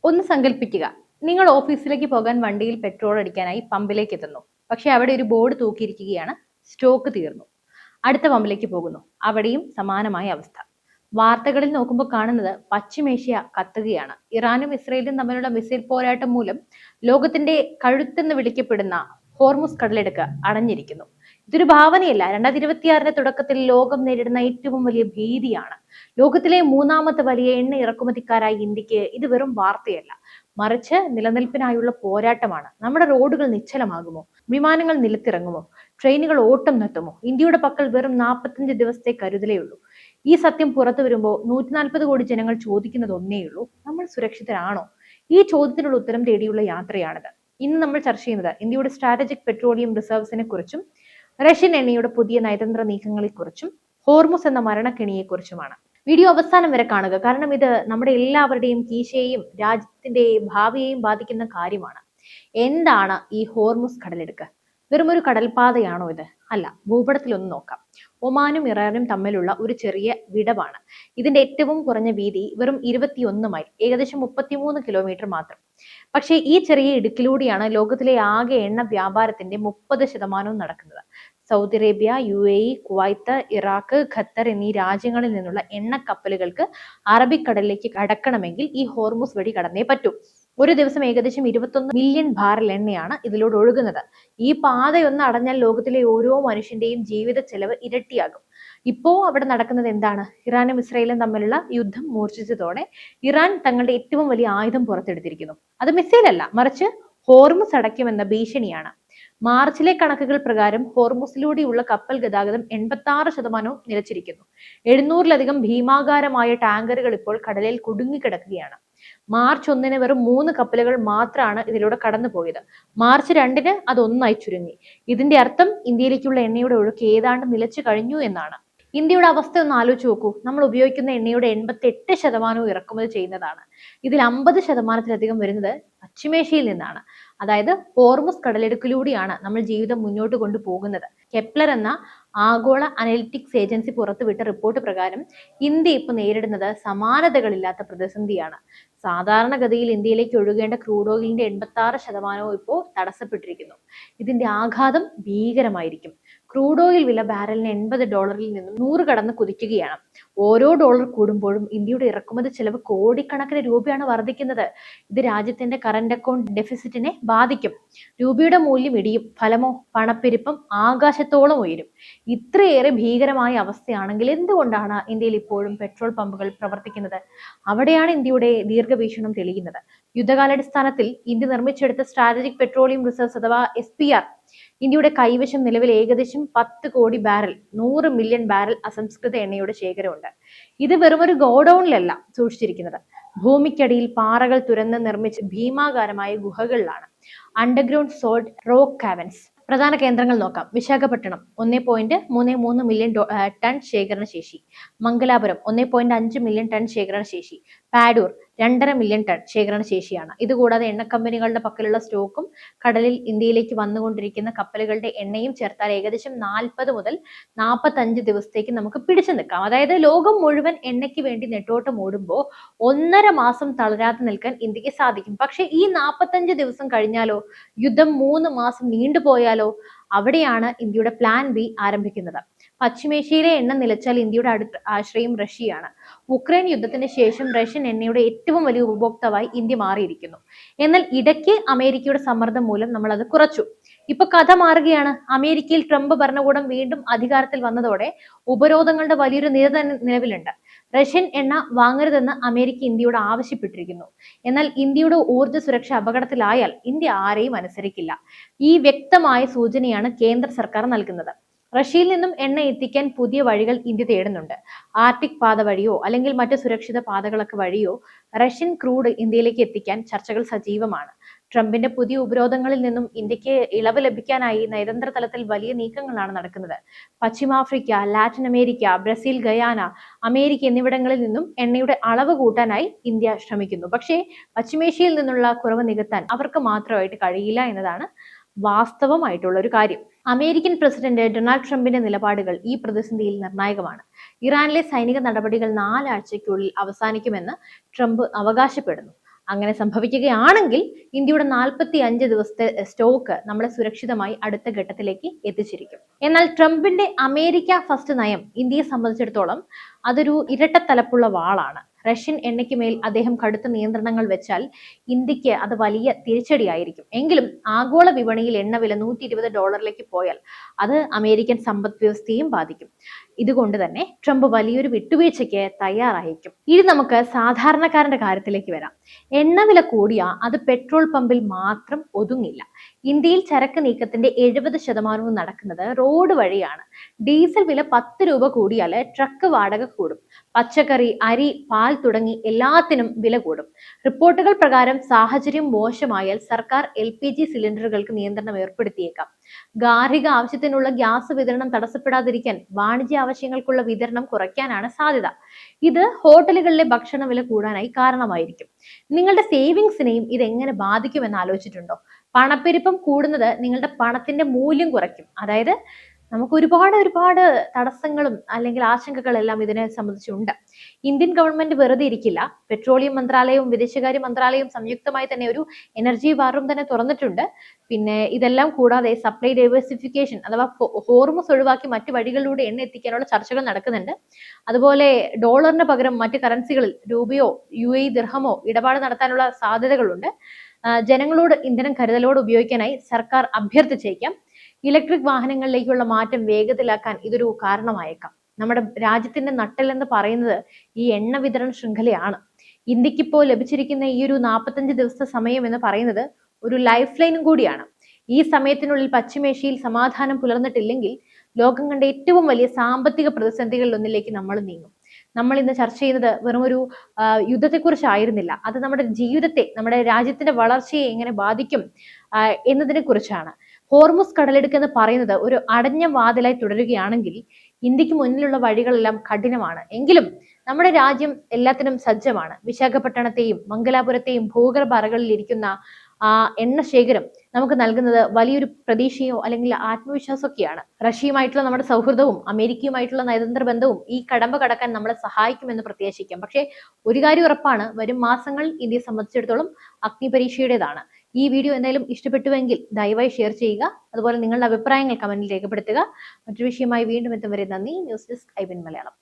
ഒന്ന് സങ്കല്പിക്കുക, നിങ്ങൾ ഓഫീസിലേക്ക് പോകാൻ വണ്ടിയിൽ പെട്രോൾ അടിക്കാനായി പമ്പിലേക്ക് എത്തുന്നു. പക്ഷെ അവിടെ ഒരു ബോർഡ് തൂക്കിയിരിക്കുകയാണ്, സ്റ്റോക്ക് തീർന്നു. അടുത്ത പമ്പിലേക്ക് പോകുന്നു, അവിടെയും സമാനമായ അവസ്ഥ. വാർത്തകളിൽ നോക്കുമ്പോൾ കാണുന്നത് പശ്ചിമേഷ്യ കത്തുകയാണ്. ഇറാനും ഇസ്രയേലും തമ്മിലുള്ള മിസൈൽ പോരാട്ടം മൂലം ലോകത്തിന്റെ കഴുത്തെന്ന് വിളിക്കപ്പെടുന്ന ഹോർമുസ് കടലിടുക്ക് അടഞ്ഞിരിക്കുന്നു. ഇതൊരു ഭാവനയല്ല. 2026 തുടക്കത്തിൽ ലോകം നേരിടുന്ന ഏറ്റവും വലിയ ഭീതിയാണ്. ലോകത്തിലെ മൂന്നാമത്തെ വലിയ എണ്ണ ഇറക്കുമതിക്കാരായ ഇന്ത്യക്ക് ഇത് വെറും വാർത്തയല്ല, മറിച്ച് നിലനിൽപ്പിനായുള്ള പോരാട്ടമാണ്. നമ്മുടെ റോഡുകൾ നിശ്ചലമാകുമോ? വിമാനങ്ങൾ നിലത്തിറങ്ങുമോ? ട്രെയിനുകൾ ഓട്ടം നിർത്തുമോ? ഇന്ത്യയുടെ പക്കൽ വെറും 45 ദിവസത്തെ കരുതലേ ഉള്ളൂ. ഈ സത്യം പുറത്തു വരുമ്പോൾ 140 കോടി ജനങ്ങൾ ചോദിക്കുന്നത് ഒന്നേയുള്ളൂ: നമ്മൾ സുരക്ഷിതരാണോ? ഈ ചോദ്യത്തിനുള്ള ഉത്തരം തേടിയുള്ള യാത്രയാണിത്. ഇന്ന് നമ്മൾ ചർച്ച ചെയ്യുന്നത് ഇന്ത്യയുടെ സ്ട്രാറ്റജിക് പെട്രോളിയം റിസർവ്സിനെ കുറിച്ചും റഷ്യൻ എണ്ണയുടെ പുതിയ നയതന്ത്ര നീക്കങ്ങളെക്കുറിച്ചും ഹോർമുസ് എന്ന മരണക്കെണിയെക്കുറിച്ചുമാണ്. വീഡിയോ അവസാനം വരെ കാണുക, കാരണം ഇത് നമ്മുടെ എല്ലാവരുടെയും കീശയെയും രാജ്യത്തിന്റെ ഭാവിയെയും ബാധിക്കുന്ന കാര്യമാണ്. എന്താണ് ഈ ഹോർമുസ് കടലിടുക്ക്? വെറുമൊരു കടൽപാതയാണോ ഇത്? അല്ല. ഭൂപടത്തിലൊന്ന് നോക്കാം. ഒമാനും ഇറാനും തമ്മിലുള്ള ഒരു ചെറിയ വിടവാണ്. ഇതിന്റെ ഏറ്റവും കുറഞ്ഞ വീതി വെറും 21 മൈൽ, ഏകദേശം 33 കിലോമീറ്റർ മാത്രം. പക്ഷേ ഈ ചെറിയ ഇടുക്കിലൂടെയാണ് ലോകത്തിലെ ആകെ എണ്ണ വ്യാപാരത്തിന്റെ 30% നടക്കുന്നത്. Saudi Arabia, UAE, Kuwait, Iraq, Qatar എന്നീ രാജ്യങ്ങളിൽ നിന്നുള്ള എണ്ണ കപ്പലുകൾക്ക് അറബിക്കടലിലേക്ക് കടക്കണമെങ്കിൽ ഈ ഹോർമുസ് വഴി കടന്നേ പറ്റൂ. ഒരു ദിവസം ഏകദേശം 21 മില്യൺ ബാരൽ എണ്ണയാണ് ഇതിലൂടെ ഒഴുകുന്നത്. ഈ പാതയൊന്ന് അടഞ്ഞാൽ ലോകത്തിലെ ഓരോ മനുഷ്യന്റെയും ജീവിത ചെലവ് ഇരട്ടിയാകും. ഇപ്പോ അവിടെ നടക്കുന്നത് എന്താണ്? ഇറാനും ഇസ്രയേലും തമ്മിലുള്ള യുദ്ധം മൂർച്ഛിച്ചതോടെ ഇറാൻ തങ്ങളുടെ ഏറ്റവും വലിയ ആയുധം പുറത്തെടുത്തിരിക്കുന്നു. അത് മിസൈലല്ല, മറിച്ച് ഹോർമുസ് അടയ്ക്കുമെന്ന ഭീഷണിയാണ്. മാർച്ചിലെ കണക്കുകൾ പ്രകാരം ഹോർമുസിലൂടെയുള്ള കപ്പൽ ഗതാഗതം 86% നിലച്ചിരിക്കുന്നു. 700-ലധികം ഭീമാകാരമായ ടാങ്കറുകൾ ഇപ്പോൾ കടലിൽ കുടുങ്ങിക്കിടക്കുകയാണ്. മാർച്ച് 1 വെറും 3 കപ്പലുകൾ മാത്രമാണ് ഇതിലൂടെ കടന്നുപോയത്. മാർച്ച് 2 അത് 1 ചുരുങ്ങി. ഇതിന്റെ അർത്ഥം ഇന്ത്യയിലേക്കുള്ള എണ്ണയുടെ ഒഴുക്ക് ഏതാണ്ട് നിലച്ചു കഴിഞ്ഞു എന്നാണ്. ഇന്ത്യയുടെ അവസ്ഥ ഒന്ന് ആലോചിച്ച് നോക്കൂ. നമ്മൾ ഉപയോഗിക്കുന്ന എണ്ണയുടെ 88% ഇറക്കുമതി ചെയ്യുന്നതാണ്. ഇതിൽ 50%-ലധികം വരുന്നത് പശ്ചിമേഷ്യയിൽ നിന്നാണ്. അതായത് ഹോർമുസ് കടലിടുക്കിലൂടെയാണ് നമ്മൾ ജീവിതം മുന്നോട്ട് കൊണ്ടുപോകുന്നത്. കെപ്ലർ എന്ന ആഗോള അനലിറ്റിക്സ് ഏജൻസി പുറത്തുവിട്ട റിപ്പോർട്ട് പ്രകാരം ഇന്ത്യ ഇപ്പോൾ നേരിടുന്നത് സമാനതകളില്ലാത്ത പ്രതിസന്ധിയാണ്. സാധാരണഗതിയിൽ ഇന്ത്യയിലേക്ക് ഒഴുകേണ്ട ക്രൂഡ് ഓയിലിന്റെ 86% ഇപ്പോൾ തടസ്സപ്പെട്ടിരിക്കുന്നു. ഇതിന്റെ ആഘാതം ഭീകരമായിരിക്കും. ക്രൂഡ് ഓയിൽ വില ബാരലിന് $80 നിന്നും 100 കടന്ന് കുതിക്കുകയാണ്. ഓരോ ഡോളർ കൂടുമ്പോഴും ഇന്ത്യയുടെ ഇറക്കുമതി ചെലവ് കോടിക്കണക്കിന് രൂപയാണ് വർദ്ധിക്കുന്നത്. ഇത് രാജ്യത്തിന്റെ കറന്റ് അക്കൗണ്ട് ഡെഫിസിറ്റിനെ ബാധിക്കും. രൂപയുടെ മൂല്യം ഇടിയും. ഫലമോ? പണപ്പെരുപ്പം ആകാശത്തോളം ഉയരും. ഇത്രയേറെ ഭീകരമായ അവസ്ഥയാണെങ്കിൽ എന്തുകൊണ്ടാണ് ഇന്ത്യയിൽ ഇപ്പോഴും പെട്രോൾ പമ്പുകൾ പ്രവർത്തിക്കുന്നത്? അവിടെയാണ് ഇന്ത്യയുടെ ദീർഘവീക്ഷണം തെളിയുന്നത്. യുദ്ധകാലാടിസ്ഥാനത്തിൽ ഇന്ത്യ നിർമ്മിച്ചെടുത്ത സ്ട്രാറ്റജിക് പെട്രോളിയം റിസർവ്സ് അഥവാ SPR ഇന്ത്യയുടെ കൈവശം നിലവിൽ ഏകദേശം 10 കോടി ബാരൽ, 100 മില്യൺ ബാരൽ അസംസ്കൃത എണ്ണയുടെ ശേഖരമുണ്ട്. ഇത് വെറുമൊരു ഗോഡൌണിലല്ല സൂക്ഷിച്ചിരിക്കുന്നത്. ഭൂമിക്കടിയിൽ പാറകൾ തുരന്ന് നിർമ്മിച്ച ഭീമാകാരമായ ഗുഹകളിലാണ്. Underground salt rock caverns. പ്രധാന കേന്ദ്രങ്ങൾ നോക്കാം. വിശാഖപട്ടണം 1.33 മില്യൺ ടൺ ശേഖരണ ശേഷി. മംഗലാപുരം 1.5 മില്യൺ ടൺ ശേഖരണ ശേഷി. പാഡൂർ 2.5 മില്യൺ ടൺ ശേഖരണ ശേഷിയാണ്. ഇതുകൂടാതെ എണ്ണ കമ്പനികളുടെ പക്കലുള്ള സ്റ്റോക്കും കടലിൽ ഇന്ത്യയിലേക്ക് വന്നുകൊണ്ടിരിക്കുന്ന കപ്പലുകളുടെ എണ്ണയും ചേർത്താൽ ഏകദേശം 40 മുതൽ 45 ദിവസത്തേക്ക് നമുക്ക് പിടിച്ചു നിൽക്കാം. അതായത് ലോകം മുഴുവൻ എണ്ണയ്ക്ക് വേണ്ടി നെട്ടോട്ടം ഓടുമ്പോൾ 1.5 മാസം തളരാതെ നിൽക്കാൻ ഇന്ത്യക്ക് സാധിക്കും. പക്ഷെ ഈ 45 ദിവസം കഴിഞ്ഞാലോ? യുദ്ധം 3 മാസം നീണ്ടുപോയാലോ? അവിടെയാണ് ഇന്ത്യയുടെ പ്ലാൻ ബി ആരംഭിക്കുന്നത്. പശ്ചിമേഷ്യയിലെ എണ്ണ നിലച്ചാൽ ഇന്ത്യയുടെ അടുത്ത ആശ്രയം റഷ്യയാണ്. ഉക്രൈൻ യുദ്ധത്തിന് ശേഷം റഷ്യൻ എണ്ണയുടെ ഏറ്റവും വലിയ ഉപഭോക്താവായി ഇന്ത്യ മാറിയിരിക്കുന്നു. എന്നാൽ ഇടയ്ക്ക് അമേരിക്കയുടെ സമ്മർദ്ദം മൂലം നമ്മൾ അത് കുറച്ചു. ഇപ്പൊ കഥ മാറുകയാണ്. അമേരിക്കയിൽ ട്രംപ് ഭരണകൂടം വീണ്ടും അധികാരത്തിൽ വന്നതോടെ ഉപരോധങ്ങളുടെ വലിയൊരു നിര തന്നെ നിലവിലുണ്ട്. റഷ്യൻ എണ്ണ വാങ്ങരുതെന്ന് അമേരിക്ക ഇന്ത്യയോട് ആവശ്യപ്പെട്ടിരിക്കുന്നു. എന്നാൽ ഇന്ത്യയുടെ ഊർജ്ജ സുരക്ഷ അപകടത്തിലായാൽ ഇന്ത്യ ആരെയും അനുസരിക്കില്ല. ഈ വ്യക്തമായ സൂചനയാണ് കേന്ദ്ര സർക്കാർ നൽകുന്നത്. റഷ്യയിൽ നിന്നും എണ്ണ എത്തിക്കാൻ പുതിയ വഴികൾ ഇന്ത്യ തേടുന്നുണ്ട്. ആർട്ടിക് പാത വഴിയോ അല്ലെങ്കിൽ മറ്റ് സുരക്ഷിത പാതകളൊക്കെ വഴിയോ റഷ്യൻ ക്രൂഡ് ഇന്ത്യയിലേക്ക് എത്തിക്കാൻ ചർച്ചകൾ സജീവമാണ്. ട്രംപിന്റെ പുതിയ ഉപരോധങ്ങളിൽ നിന്നും ഇന്ത്യക്ക് ഇളവ് ലഭിക്കാനായി നയതന്ത്ര തലത്തിൽ വലിയ നീക്കങ്ങളാണ് നടക്കുന്നത്. പശ്ചിമാഫ്രിക്ക, Latin America, Brazil, Guyana, America എന്നിവിടങ്ങളിൽ നിന്നും എണ്ണയുടെ അളവ് കൂട്ടാനായി ഇന്ത്യ ശ്രമിക്കുന്നു. പക്ഷേ പശ്ചിമേഷ്യയിൽ നിന്നുള്ള കുറവ് നികത്താൻ അവർക്ക് മാത്രമായിട്ട് കഴിയില്ല എന്നതാണ് വാസ്തവമായിട്ടുള്ള ഒരു കാര്യം. അമേരിക്കൻ പ്രസിഡന്റ് ഡൊണാൾഡ് ട്രംപിന്റെ നിലപാടുകൾ ഈ പ്രതിസന്ധിയിൽ നിർണായകമാണ്. ഇറാനിലെ സൈനിക നടപടികൾ 4 ആഴ്ചയ്ക്കുള്ളിൽ അവസാനിക്കുമെന്ന് ട്രംപ് അവകാശപ്പെടുന്നു. അങ്ങനെ സംഭവിക്കുകയാണെങ്കിൽ ഇന്ത്യയുടെ 45 ദിവസത്തെ സ്റ്റോക്ക് നമ്മളെ സുരക്ഷിതമായി അടുത്ത ഘട്ടത്തിലേക്ക് എത്തിച്ചിരിക്കും. എന്നാൽ ട്രംപിന്റെ അമേരിക്ക ഫസ്റ്റ് നയം ഇന്ത്യയെ സംബന്ധിച്ചിടത്തോളം അതൊരു ഇരട്ടത്തലപ്പുള്ള വാളാണ്. റഷ്യൻ എണ്ണയ്ക്ക് മേൽ അദ്ദേഹം കടുത്ത നിയന്ത്രണങ്ങൾ വെച്ചാൽ ഇന്ത്യക്ക് അത് വലിയ തിരിച്ചടിയായിരിക്കും. എങ്കിലും ആഗോള വിപണിയിൽ എണ്ണവില $120 പോയാൽ അത് അമേരിക്കൻ സമ്പദ് വ്യവസ്ഥയെയും ബാധിക്കും. ഇതുകൊണ്ട് തന്നെ ട്രംപ് വലിയൊരു വിട്ടുവീഴ്ചയ്ക്ക് തയ്യാറായിരിക്കും. ഇനി നമുക്ക് സാധാരണക്കാരന്റെ കാര്യത്തിലേക്ക് വരാം. എണ്ണവില കൂടിയാൽ അത് പെട്രോൾ പമ്പിൽ മാത്രം ഒതുങ്ങില്ല. ഇന്ത്യയിൽ ചരക്ക് നീക്കത്തിന്റെ 70% നടക്കുന്നത് റോഡ് വഴിയാണ്. ഡീസൽ വില 10 രൂപ കൂടിയാൽ ട്രക്ക് വാടക കൂടും. പച്ചക്കറി, അരി, പാൽ തുടങ്ങി എല്ലാത്തിനും വില കൂടും. റിപ്പോർട്ടുകൾ പ്രകാരം സാഹചര്യം മോശമായാൽ സർക്കാർ LPG സിലിണ്ടറുകൾക്ക് നിയന്ത്രണം ഏർപ്പെടുത്തിയേക്കാം. ഗാർഹിക ആവശ്യത്തിനുള്ള ഗ്യാസ് വിതരണം തടസ്സപ്പെടാതിരിക്കാൻ വാണിജ്യ ആവശ്യങ്ങൾക്കുള്ള വിതരണം കുറയ്ക്കാനാണ് സാധ്യത. ഇത് ഹോട്ടലുകളിലെ ഭക്ഷണ വില കൂടാനായി കാരണമായിരിക്കും. നിങ്ങളുടെ സേവിങ്സിനെയും ഇത് എങ്ങനെ ബാധിക്കുമെന്ന് ആലോചിച്ചിട്ടുണ്ടോ? പണപ്പെരുപ്പം കൂടുന്നത് നിങ്ങളുടെ പണത്തിന്റെ മൂല്യം കുറയ്ക്കും. അതായത് നമുക്ക് ഒരുപാട് തടസ്സങ്ങളും അല്ലെങ്കിൽ ആശങ്കകളെല്ലാം ഇതിനെ സംബന്ധിച്ചുണ്ട്. ഇന്ത്യൻ ഗവൺമെന്റ് വെറുതെ ഇരിക്കില്ല. പെട്രോളിയം മന്ത്രാലയവും വിദേശകാര്യ മന്ത്രാലയവും സംയുക്തമായി തന്നെ ഒരു എനർജി വാറും തന്നെ തുറന്നിട്ടുണ്ട്. പിന്നെ ഇതെല്ലാം കൂടാതെ സപ്ലൈ ഡൈവേഴ്സിഫിക്കേഷൻ അഥവാ ഹോർമുസ് ഒഴിവാക്കി മറ്റു വഴികളിലൂടെ എണ്ണ എത്തിക്കാനുള്ള ചർച്ചകൾ നടക്കുന്നുണ്ട്. അതുപോലെ ഡോളറിന് പകരം മറ്റു കറൻസികളിൽ രൂപയോ UAE ദിർഹമോ ഇടപാട് നടത്താനുള്ള സാധ്യതകളുണ്ട്. ജനങ്ങളോട് ഇന്ധനം കരുതലോടെ ഉപയോഗിക്കാനായി സർക്കാർ അഭ്യർത്ഥിച്ചേക്കാം. ഇലക്ട്രിക് വാഹനങ്ങളിലേക്കുള്ള മാറ്റം വേഗത്തിലാക്കാൻ ഇതൊരു കാരണമായേക്കാം. നമ്മുടെ രാജ്യത്തിന്റെ നട്ടെല്ലെന്ന് പറയുന്നത് ഈ എണ്ണ വിതരണ ശൃംഖലയാണ്. ഇന്ത്യക്കിപ്പോൾ ലഭിച്ചിരിക്കുന്ന ഈ ഒരു 45 ദിവസത്തെ സമയം എന്ന് പറയുന്നത് ഒരു ലൈഫ് ലൈനും കൂടിയാണ്. ഈ സമയത്തിനുള്ളിൽ പശ്ചിമേഷ്യയിൽ സമാധാനം പുലർന്നിട്ടില്ലെങ്കിൽ ലോകം കണ്ട ഏറ്റവും വലിയ സാമ്പത്തിക പ്രതിസന്ധികളിൽ ഒന്നിലേക്ക് നമ്മൾ നീങ്ങും. നമ്മൾ ഇന്ന് ചർച്ച ചെയ്യുന്നത് വെറും ഒരു യുദ്ധത്തെക്കുറിച്ചായിരുന്നില്ല. അത് നമ്മുടെ ജീവിതത്തെ, നമ്മുടെ രാജ്യത്തിന്റെ വളർച്ചയെ എങ്ങനെ ബാധിക്കും എന്നതിനെ കുറിച്ചാണ്. ഹോർമുസ് കടലിടുക്ക് എന്ന് പറയുന്നത് ഒരു അടഞ്ഞ വാതിലായി തുടരുകയാണെങ്കിൽ ഇന്ത്യക്ക് മുന്നിലുള്ള വഴികളെല്ലാം കഠിനമാണ്. എങ്കിലും നമ്മുടെ രാജ്യം എല്ലാത്തിനും സജ്ജമാണ്. വിശാഖപട്ടണത്തെയും മംഗലാപുരത്തെയും ഭൂഗർഭ അറകളിൽ ഇരിക്കുന്ന എണ്ണ ശേഖരം നമുക്ക് നൽകുന്നത് വലിയൊരു പ്രതീക്ഷയോ അല്ലെങ്കിൽ ആത്മവിശ്വാസമൊക്കെയാണ്. റഷ്യയുമായിട്ടുള്ള നമ്മുടെ സൗഹൃദവും അമേരിക്കയുമായിട്ടുള്ള നയതന്ത്ര ബന്ധവും ഈ കടമ്പ കടക്കാൻ നമ്മളെ സഹായിക്കുമെന്ന് പ്രത്യാശിക്കാം. പക്ഷേ ഒരു കാര്യം ഉറപ്പാണ്, വരും മാസങ്ങൾ ഇന്ത്യയെ സംബന്ധിച്ചിടത്തോളം അഗ്നിപരീക്ഷയുടേതാണ്. ഈ വീഡിയോ എന്തായാലും ഇഷ്ടപ്പെട്ടുവെങ്കിൽ ദയവായി ഷെയർ ചെയ്യുക. അതുപോലെ നിങ്ങളുടെ അഭിപ്രായങ്ങൾ കമന്റിൽ രേഖപ്പെടുത്തുക. മറ്റൊരു വിഷയമായി വീണ്ടും എത്തും വരെ നന്ദി. News desk IBN Malayalam.